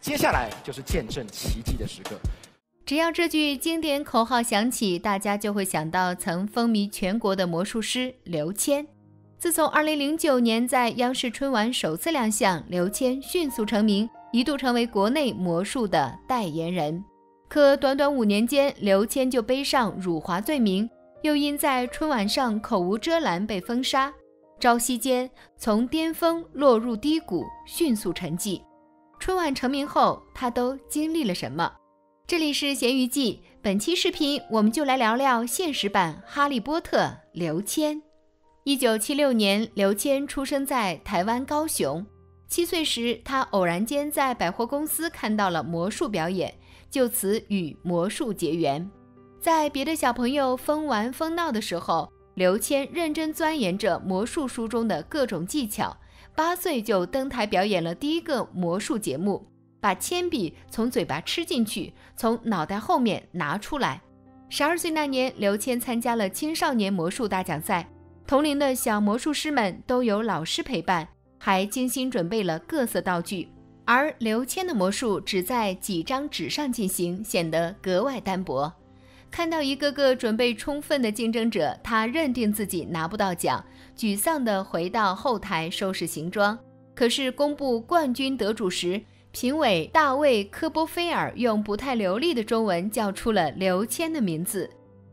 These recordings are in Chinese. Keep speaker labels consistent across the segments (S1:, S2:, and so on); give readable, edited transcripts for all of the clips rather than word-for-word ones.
S1: 接下来就是见证奇迹的时刻。
S2: 只要这句经典口号响起，大家就会想到曾风靡全国的魔术师刘谦。自从2009年在央视春晚首次亮相，刘谦迅速成名，一度成为国内魔术的代言人。可短短5年间，刘谦就背上辱华罪名，又因在春晚上口无遮拦被封杀，朝夕间从巅峰落入低谷，迅速沉寂。春晚成名后，他都经历了什么？这里是咸鱼记，本期视频我们就来聊聊现实版哈利波特刘谦。1976年，刘谦出生在台湾高雄。7岁时，他偶然间在百货公司看到了魔术表演，就此与魔术结缘。在别的小朋友疯玩疯闹的时候，刘谦认真钻研着魔术书中的各种技巧。8岁就登台表演了第一个魔术节目，把铅笔从嘴巴吃进去，从脑袋后面拿出来。12岁那年，刘谦参加了青少年魔术大奖赛，同龄的小魔术师们都有老师陪伴，还精心准备了各色道具。而刘谦的魔术只在几张纸上进行，显得格外单薄。看到一个个准备充分的竞争者，他认定自己拿不到奖，沮丧地回到后台收拾行装。可是公布冠军得主时，评委大卫·科波菲尔用不太流利的中文叫出了刘谦的名字。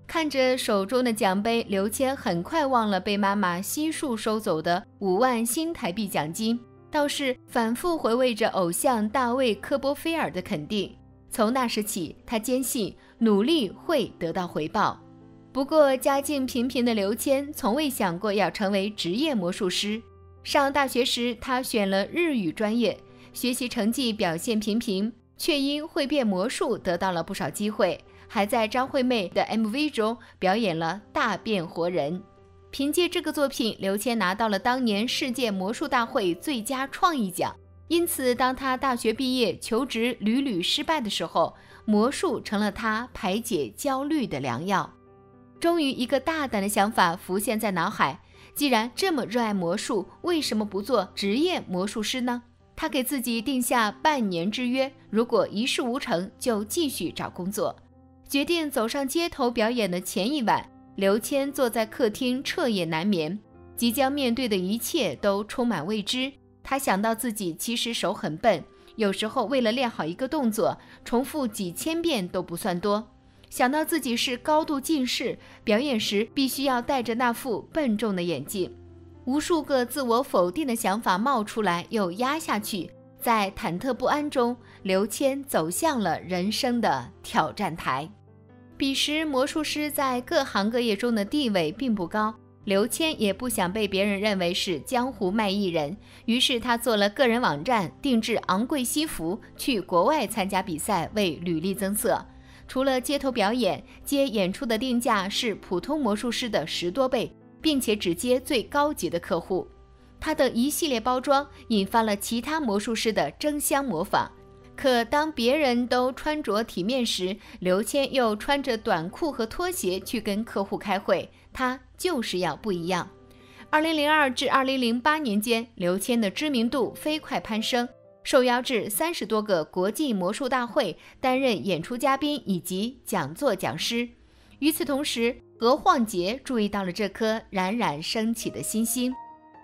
S2: 看着手中的奖杯，刘谦很快忘了被妈妈悉数收走的5万新台币奖金，倒是反复回味着偶像大卫·科波菲尔的肯定。从那时起，他坚信努力会得到回报。不过家境平平的刘谦从未想过要成为职业魔术师。上大学时，他选了日语专业，学习成绩表现平平，却因会变魔术得到了不少机会，还在张惠妹的 MV 中表演了大变活人。凭借这个作品，刘谦拿到了当年世界魔术大会最佳创意奖。因此当他大学毕业求职屡屡失败的时候，魔术成了他排解焦虑的良药。终于一个大胆的想法浮现在脑海，既然这么热爱魔术，为什么不做职业魔术师呢？他给自己定下半年之约，如果一事无成就继续找工作。决定走上街头表演的前一晚，刘谦坐在客厅彻夜难眠，即将面对的一切都充满未知。他想到自己其实手很笨，有时候为了练好一个动作，重复几千遍都不算多。想到自己是高度近视，表演时必须要戴着那副笨重的眼镜。无数个自我否定的想法冒出来又压下去，在忐忑不安中，刘谦走向了人生的挑战台。彼时魔术师在各行各业中的地位并不高，刘谦也不想被别人认为是江湖卖艺人，于是他做了个人网站，定制昂贵西服，去国外参加比赛，为履历增色。除了街头表演，接演出的定价是普通魔术师的10多倍，并且只接最高级的客户。他的一系列包装引发了其他魔术师的争相模仿。可当别人都穿着体面时，刘谦又穿着短裤和拖鞋去跟客户开会，他就是要不一样。2002至2008年间，刘谦的知名度飞快攀升，受邀至30多个国际魔术大会，担任演出嘉宾以及讲座讲师。与此同时，何晃杰注意到了这颗冉冉升起的新星。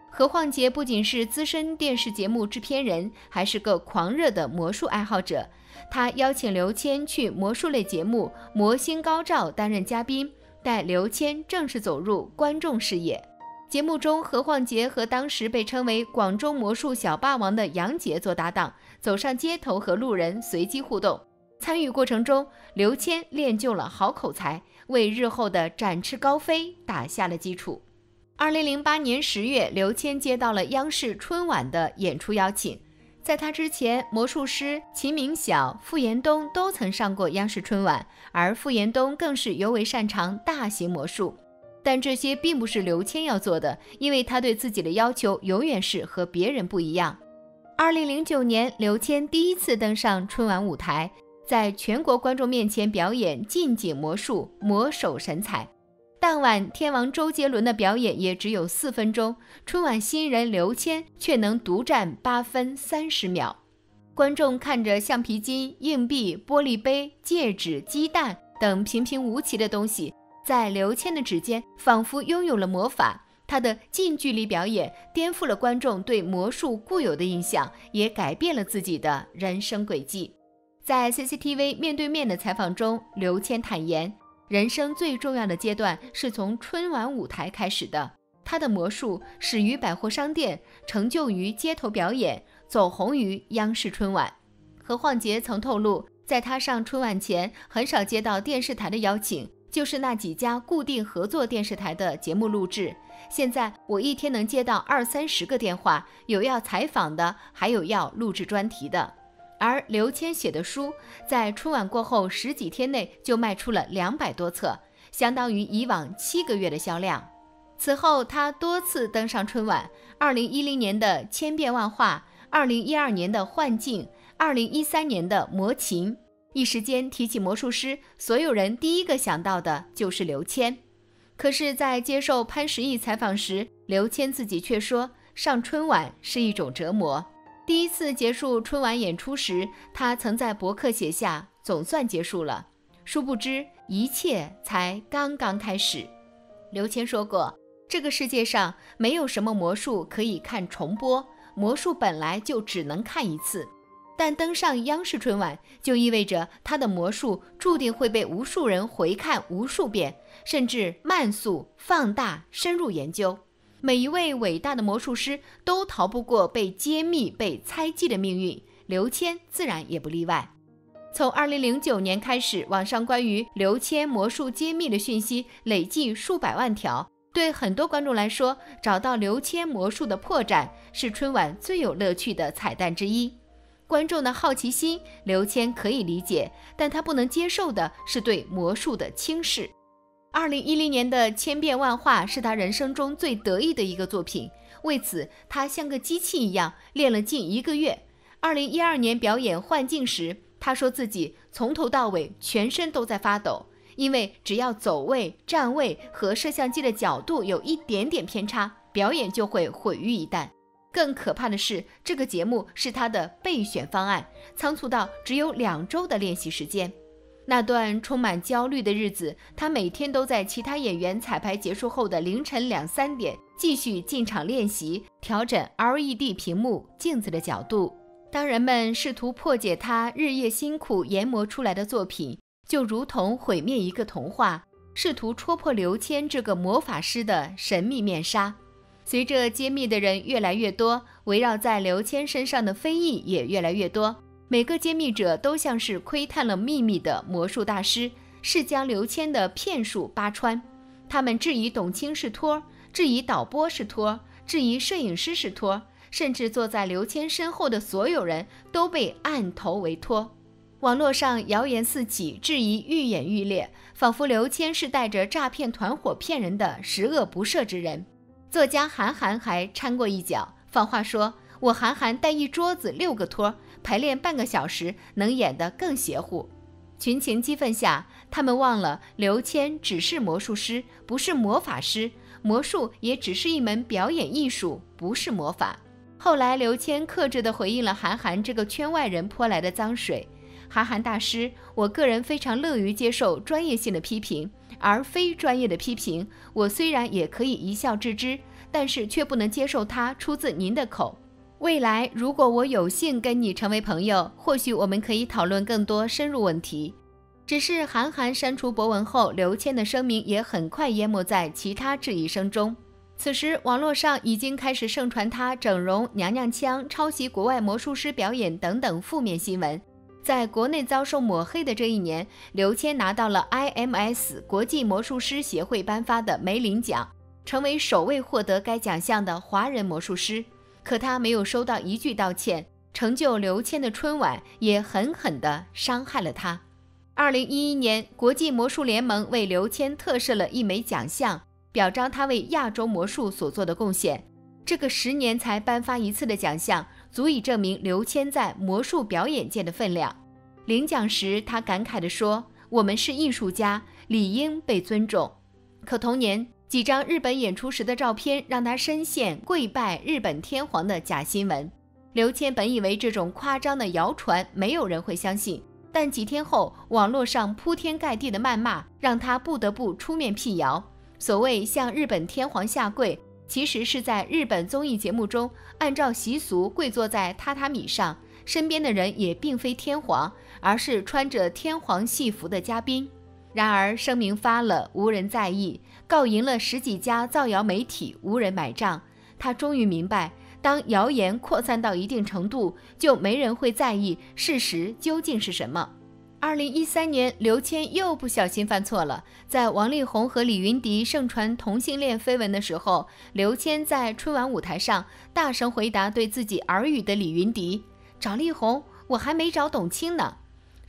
S2: 何晃杰不仅是资深电视节目制片人，还是个狂热的魔术爱好者。他邀请刘谦去魔术类节目《魔星高照》担任嘉宾，带刘谦正式走入观众视野。节目中，何晃杰和当时被称为广州魔术小霸王的杨杰做搭档，走上街头和路人随机互动。参与过程中，刘谦练就了好口才，为日后的展翅高飞打下了基础。2008年10月，刘谦接到了央视春晚的演出邀请。在他之前，魔术师秦明晓、傅延东都曾上过央视春晚，而傅延东更是尤为擅长大型魔术。但这些并不是刘谦要做的，因为他对自己的要求永远是和别人不一样。2009年，刘谦第一次登上春晚舞台，在全国观众面前表演近景魔术，魔手神采。当晚天王周杰伦的表演也只有4分钟，春晚新人刘谦却能独占8分30秒。观众看着橡皮筋、硬币、玻璃杯、戒指、鸡蛋等平平无奇的东西，在刘谦的指尖仿佛拥有了魔法。他的近距离表演颠覆了观众对魔术固有的印象，也改变了自己的人生轨迹。在 CCTV 面对面的采访中，刘谦坦言，人生最重要的阶段是从春晚舞台开始的。他的魔术始于百货商店，成就于街头表演，走红于央视春晚。何晃杰曾透露，在他上春晚前，很少接到电视台的邀请，就是那几家固定合作电视台的节目录制。现在我一天能接到20-30个电话，有要采访的，还有要录制专题的。而刘谦写的书，在春晚过后10几天内就卖出了200多册，相当于以往7个月的销量。此后他多次登上春晚，2010年的千变万化，2012年的幻境，2013年的魔琴。一时间提起魔术师，所有人第一个想到的就是刘谦。可是在接受潘石屹采访时，刘谦自己却说，上春晚是一种折磨。第一次结束春晚演出时，他曾在博客写下总算结束了，殊不知一切才刚刚开始。刘谦说过，这个世界上没有什么魔术可以看重播，魔术本来就只能看一次。但登上央视春晚，就意味着他的魔术注定会被无数人回看无数遍，甚至慢速、放大、深入研究。每一位伟大的魔术师都逃不过被揭秘、被猜忌的命运，刘谦自然也不例外。从2009年开始，网上关于刘谦魔术揭秘的讯息累计数百万条。对很多观众来说，找到刘谦魔术的破绽是春晚最有乐趣的彩蛋之一。观众的好奇心，刘谦可以理解，但他不能接受的是对魔术的轻视。2010年的千变万化是他人生中最得意的一个作品，为此他像个机器一样练了近1个月。2012年表演幻境时，他说自己从头到尾全身都在发抖，因为只要走位、站位和摄像机的角度有一点点偏差，表演就会毁于一旦。更可怕的是，这个节目是他的备选方案，仓促到只有2周的练习时间。那段充满焦虑的日子，他每天都在其他演员彩排结束后的凌晨2-3点继续进场练习，调整 LED 屏幕、镜子的角度。当人们试图破解他日夜辛苦研磨出来的作品，就如同毁灭一个童话，试图戳破刘谦这个魔法师的神秘面纱。随着揭秘的人越来越多，围绕在刘谦身上的非议也越来越多。每个揭秘者都像是窥探了秘密的魔术大师，是将刘谦的骗术扒穿。他们质疑董卿是托，质疑导播是托，质疑摄影师是托，甚至坐在刘谦身后的所有人都被按头为托。网络上谣言四起，质疑愈演愈烈，仿佛刘谦是带着诈骗团伙骗人的十恶不赦之人。作家韩寒还掺过一脚，放话说，我韩寒带一桌子6个托，排练半个小时，能演得更邪乎。群情激愤下，他们忘了刘谦只是魔术师，不是魔法师，魔术也只是一门表演艺术，不是魔法。后来刘谦克制地回应了韩寒这个圈外人泼来的脏水。韩寒大师，我个人非常乐于接受专业性的批评，而非专业的批评，我虽然也可以一笑置之，但是却不能接受它出自您的口。未来如果我有幸跟你成为朋友，或许我们可以讨论更多深入问题。只是韩寒删除博文后，刘谦的声明也很快淹没在其他质疑声中。此时网络上已经开始盛传他整容、娘娘腔、抄袭国外魔术师表演等等负面新闻。在国内遭受抹黑的这一年，刘谦拿到了 IMS 国际魔术师协会颁发的梅林奖，成为首位获得该奖项的华人魔术师。可他没有收到一句道歉，成就刘谦的春晚也狠狠地伤害了他。2011年，国际魔术联盟为刘谦特设了一枚奖项，表彰他为亚洲魔术所做的贡献。这个10年才颁发一次的奖项，足以证明刘谦在魔术表演界的分量。领奖时，他感慨地说：“我们是艺术家，理应被尊重。”可同年，几张日本演出时的照片让他深陷跪拜日本天皇的假新闻。刘谦本以为这种夸张的谣传没有人会相信，但几天后，网络上铺天盖地的谩骂，让他不得不出面辟谣。所谓向日本天皇下跪，其实是在日本综艺节目中，按照习俗跪坐在榻榻米上，身边的人也并非天皇，而是穿着天皇戏服的嘉宾。然而声明发了，无人在意，告赢了10几家造谣媒体，无人买账。他终于明白，当谣言扩散到一定程度，就没人会在意事实究竟是什么。2013年，刘谦又不小心犯错了。在王力宏和李云迪盛传同性恋绯闻的时候，刘谦在春晚舞台上大声回答对自己耳语的李云迪：“找力宏，我还没找董卿呢。”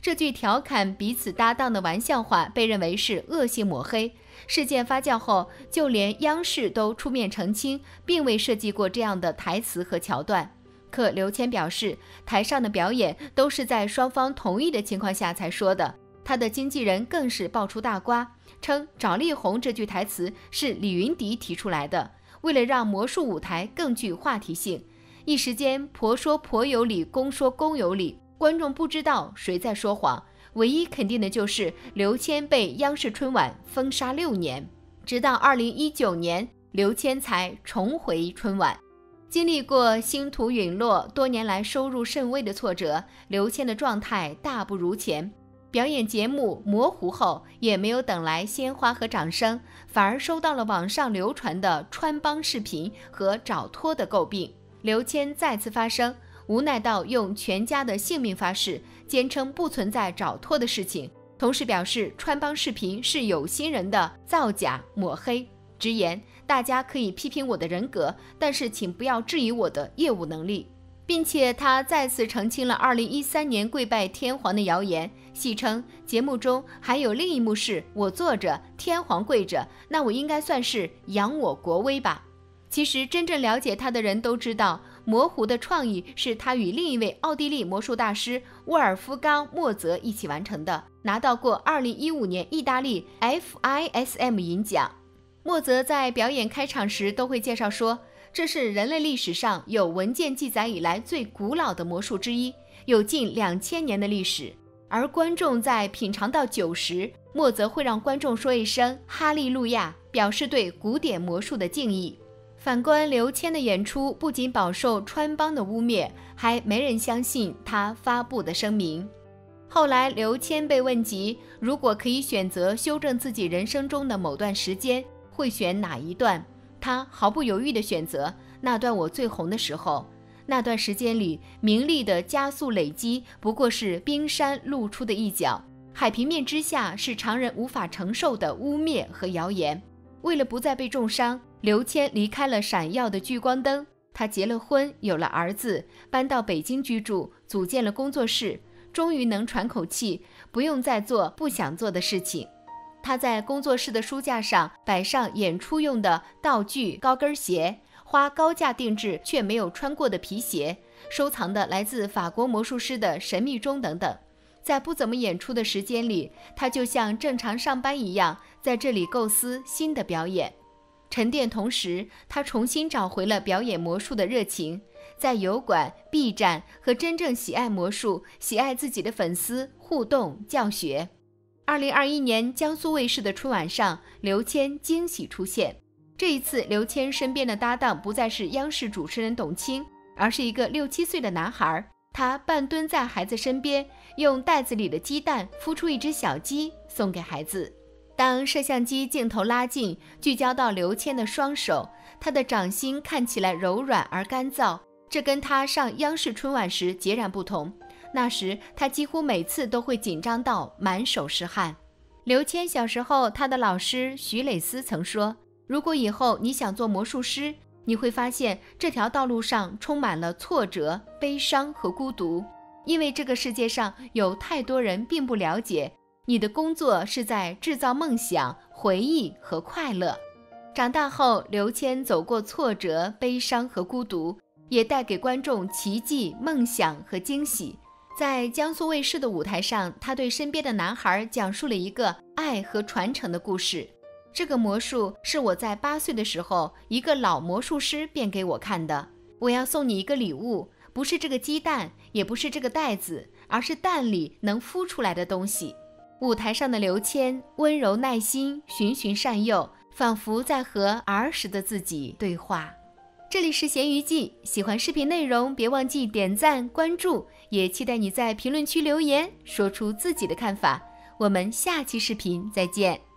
S2: 这句调侃彼此搭档的玩笑话被认为是恶性抹黑。事件发酵后，就连央视都出面澄清，并未设计过这样的台词和桥段。可刘谦表示，台上的表演都是在双方同意的情况下才说的。他的经纪人更是爆出大瓜，称找力宏这句台词是李云迪提出来的，为了让魔术舞台更具话题性。一时间，婆说婆有理，公说公有理，观众不知道谁在说谎。唯一肯定的就是刘谦被央视春晚封杀6年，直到2019年，刘谦才重回春晚。经历过星途陨落、多年来收入甚微的挫折，刘谦的状态大不如前。表演节目模糊后，也没有等来鲜花和掌声，反而收到了网上流传的穿帮视频和找脱的诟病。刘谦再次发声，无奈到用全家的性命发誓，坚称不存在找脱的事情，同时表示穿帮视频是有心人的造假抹黑，直言大家可以批评我的人格，但是请不要质疑我的业务能力，并且他再次澄清了2013年跪拜天皇的谣言，戏称节目中还有另一幕是我坐着，天皇跪着，那我应该算是扬我国威吧。其实真正了解他的人都知道，模糊的创意是他与另一位奥地利魔术大师沃尔夫冈·莫泽一起完成的，拿到过2015年意大利 FISM 银奖。莫泽在表演开场时都会介绍说，这是人类历史上有文件记载以来最古老的魔术之一，有近2000年的历史。而观众在品尝到酒时，莫泽会让观众说一声哈利路亚，表示对古典魔术的敬意。反观刘谦的演出，不仅饱受穿帮的污蔑，还没人相信他发布的声明。后来刘谦被问及，如果可以选择修正自己人生中的某段时间，会选哪一段？他毫不犹豫地选择那段我最红的时候。那段时间里，名利的加速累积不过是冰山露出的一角，海平面之下是常人无法承受的污蔑和谣言。为了不再被重伤，刘谦离开了闪耀的聚光灯，他结了婚，有了儿子，搬到北京居住，组建了工作室，终于能喘口气，不用再做不想做的事情。他在工作室的书架上摆上演出用的道具高跟鞋，花高价定制却没有穿过的皮鞋，收藏的来自法国魔术师的神秘钟等等。在不怎么演出的时间里，他就像正常上班一样，在这里构思新的表演。沉淀同时，他重新找回了表演魔术的热情，在油管、B 站和真正喜爱魔术、喜爱自己的粉丝互动教学。2021年江苏卫视的春晚上，刘谦惊喜出现。这一次，刘谦身边的搭档不再是央视主持人董卿，而是一个6、7岁的男孩。他半蹲在孩子身边，用袋子里的鸡蛋孵出一只小鸡送给孩子。当摄像机镜头拉近，聚焦到刘谦的双手，他的掌心看起来柔软而干燥，这跟他上央视春晚时截然不同。那时他几乎每次都会紧张到满手是汗。刘谦小时候，他的老师徐磊思曾说，如果以后你想做魔术师，你会发现这条道路上充满了挫折、悲伤和孤独，因为这个世界上有太多人并不了解你的工作是在制造梦想、回忆和快乐。长大后，刘谦走过挫折、悲伤和孤独，也带给观众奇迹、梦想和惊喜。在江苏卫视的舞台上，他对身边的男孩讲述了一个爱和传承的故事。这个魔术是我在8岁的时候，一个老魔术师变给我看的。我要送你一个礼物，不是这个鸡蛋，也不是这个袋子，而是蛋里能孵出来的东西。舞台上的刘谦温柔耐心，循循善诱，仿佛在和儿时的自己对话。这里是咸鱼记，喜欢视频内容别忘记点赞关注，也期待你在评论区留言，说出自己的看法。我们下期视频再见。